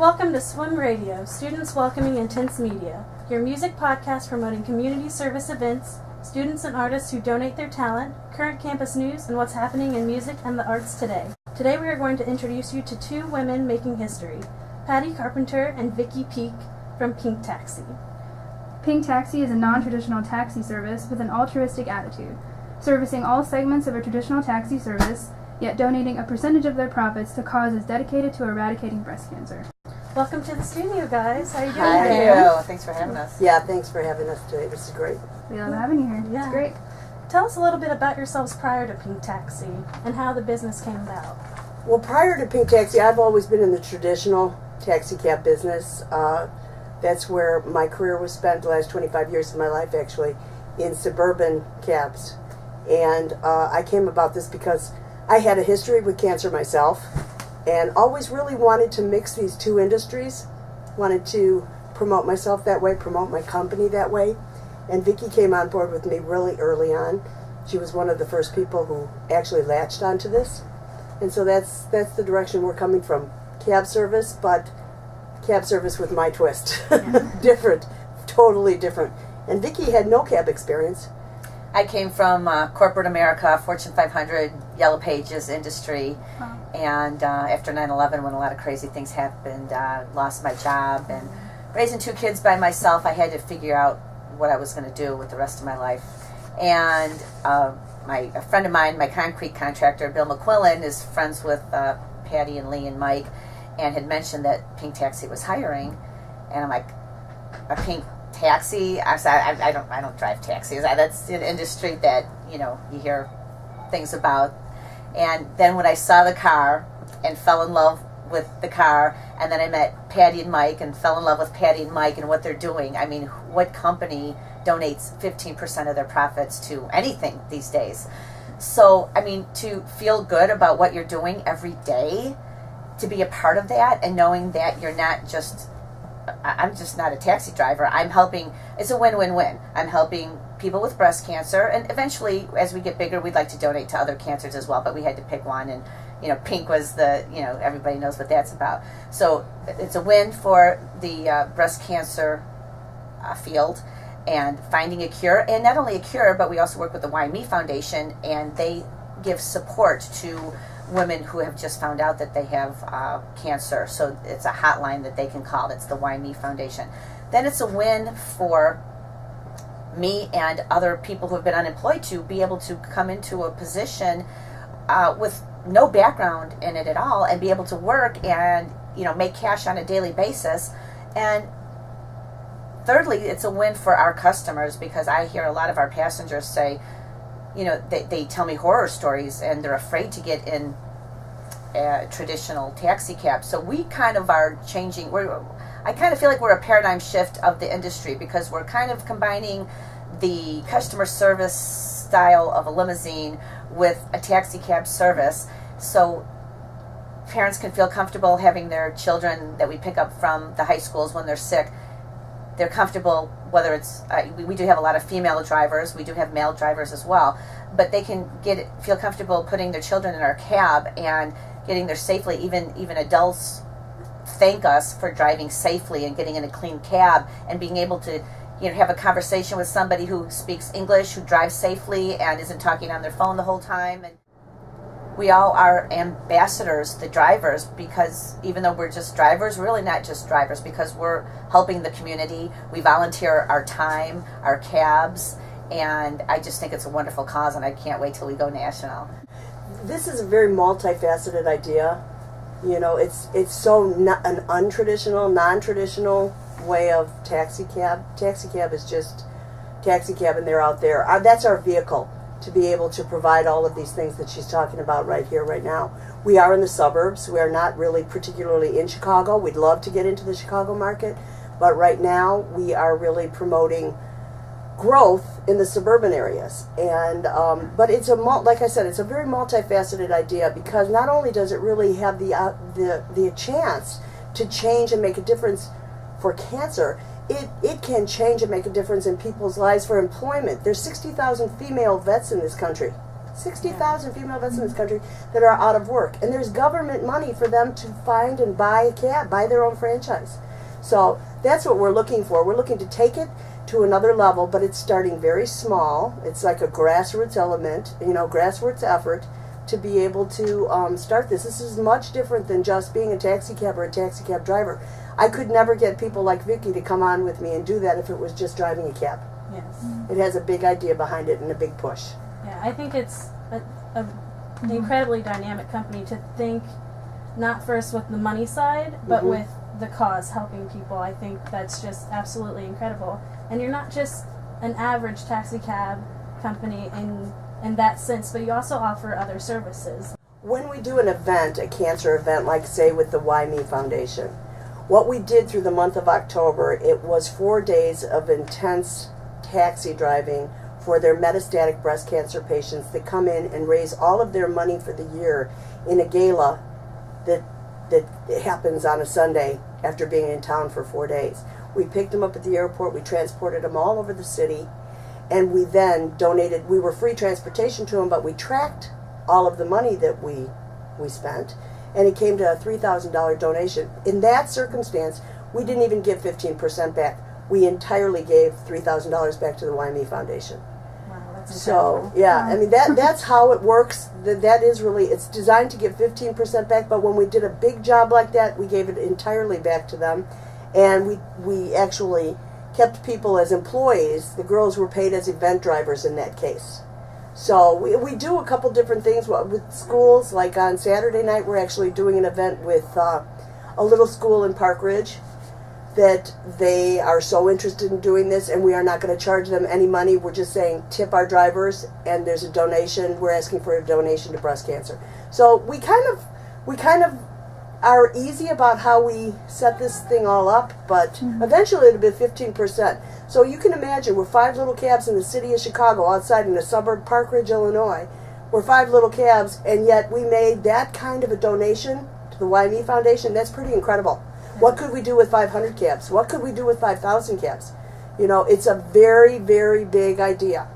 Welcome to Swim Radio, Students Welcoming Intense Media, your music podcast promoting community service events, students and artists who donate their talent, current campus news, and what's happening in music and the arts today. Today we are going to introduce you to two women making history, Patty Carpenter and Vicki Peak from Pink Taxi. Pink Taxi is a non-traditional taxi service with an altruistic attitude, servicing all segments of a traditional taxi service, yet donating a percentage of their profits to causes dedicated to eradicating breast cancer. Welcome to the studio, guys. How are you doing Hi. today? Thanks for having us. Yeah, thanks for having us today. This is great. We love having you here. Yeah. It's great. Tell us a little bit about yourselves prior to Pink Taxi and how the business came about. Well, prior to Pink Taxi, I've always been in the traditional taxi cab business. That's where my career was spent the last 25 years of my life, actually, in suburban cabs. And I came about this because I had a history with cancer myself and always really wanted to mix these two industries, wanted to promote myself that way, promote my company that way. And Vicki came on board with me really early on. She was one of the first people who actually latched onto this. And so that's the direction we're coming from. Cab service, but cab service with my twist. Different, totally different. And Vicki had no cab experience. I came from corporate America, Fortune 500, Yellow Pages industry, and after 9/11, when a lot of crazy things happened, lost my job, and raising two kids by myself, I had to figure out what I was going to do with the rest of my life. And a friend of mine, my concrete contractor, Bill McQuillan, is friends with Patty and Lee and Mike, and had mentioned that Pink Taxi was hiring, and I'm like, a pink taxi? I don't drive taxis. That's an industry that you hear things about. And then when I saw the car and fell in love with the car, and then I met Patty and Mike and fell in love with Patty and Mike and what they're doing. I mean, what company donates 15% of their profits to anything these days? So, I mean, to feel good about what you're doing every day, to be a part of that, and knowing that you're not just, I'm just not a taxi driver. I'm helping, it's a win-win-win. I'm helping people with breast cancer, and eventually, as we get bigger, we'd like to donate to other cancers as well, but we had to pick one, and pink was the, everybody knows what that's about. So it's a win for the breast cancer field and finding a cure, and not only a cure, but we also work with the Why Me Foundation, and they give support to women who have just found out that they have cancer. So it's a hotline that they can call. It's the Why Me Foundation. Then it's a win for me and other people who have been unemployed to be able to come into a position with no background in it at all and be able to work and make cash on a daily basis. And thirdly, it's a win for our customers, because I hear a lot of our passengers say, they tell me horror stories and they're afraid to get in a traditional taxi cab. So we kind of are changing. I kind of feel like we're a paradigm shift of the industry, because we're kind of combining the customer service style of a limousine with a taxi cab service. So parents can feel comfortable having their children that we pick up from the high schools when they're sick. They're comfortable, whether it's, we do have a lot of female drivers, we do have male drivers as well, but they can feel comfortable putting their children in our cab and getting there safely. Even adults thank us for driving safely and getting in a clean cab and being able to have a conversation with somebody who speaks English, who drives safely and isn't talking on their phone the whole time. And we all are ambassadors, the drivers, because even though we're just drivers, we're really not just drivers, because we're helping the community. We volunteer our time, our cabs, and I just think it's a wonderful cause, and I can't wait till we go national. This is a very multifaceted idea. It's so not an untraditional, non-traditional way of taxi cab. Taxi cab is just taxi cab, and they're out there. That's our vehicle to be able to provide all of these things that she's talking about right here, right now. We are in the suburbs. We are not really particularly in Chicago. We'd love to get into the Chicago market, but right now we are really promoting growth in the suburban areas. And but it's like I said, it's a very multifaceted idea, because not only does it really have the chance to change and make a difference for cancer, it can change and make a difference in people's lives for employment. There's 60,000 female vets in this country. 60,000 female vets in this country that are out of work. And there's government money for them to find and buy a cab, buy their own franchise. So that's what we're looking for. We're looking to take it to another level, but it's starting very small. It's like a grassroots element, grassroots effort to be able to start this. This is much different than just being a taxi cab or a taxi cab driver. I could never get people like Vicki to come on with me and do that if it was just driving a cab. Yes. It has a big idea behind it and a big push. Yeah, I think it's an incredibly dynamic company to think not first with the money side, but with the cause, helping people. I think that's just absolutely incredible. And you're not just an average taxi cab company in that sense, but you also offer other services. When we do an event, a cancer event, like say with the Why Me Foundation, what we did through the month of October, it was 4 days of intense taxi driving for their metastatic breast cancer patients that come in and raise all of their money for the year in a gala that happens on a Sunday after being in town for 4 days. We picked them up at the airport, we transported them all over the city, and we then donated. We were free transportation to them, but we tracked all of the money that we spent, and it came to a $3,000 donation. In that circumstance, we didn't even give 15% back. We entirely gave $3,000 back to the Why Me Foundation. Wow, that's So, incredible. yeah, I mean, that's how it works. That is really, it's designed to give 15% back, but when we did a big job like that, we gave it entirely back to them. And we actually kept people as employees. The girls were paid as event drivers in that case. So we do a couple different things with schools. Like on Saturday night, we're actually doing an event with a little school in Park Ridge that they are so interested in doing this, and we are not going to charge them any money. We're just saying tip our drivers, and there's a donation. We're asking for a donation to breast cancer. So we kind of are easy about how we set this thing all up, but eventually it'll be 15%. So you can imagine we're 5 little cabs in the city of Chicago, outside in the suburb Park Ridge, Illinois. We're 5 little cabs, and yet we made that kind of a donation to the Why Me Foundation. That's pretty incredible. What could we do with 500 cabs? What could we do with 5,000 cabs? It's a very, very big idea.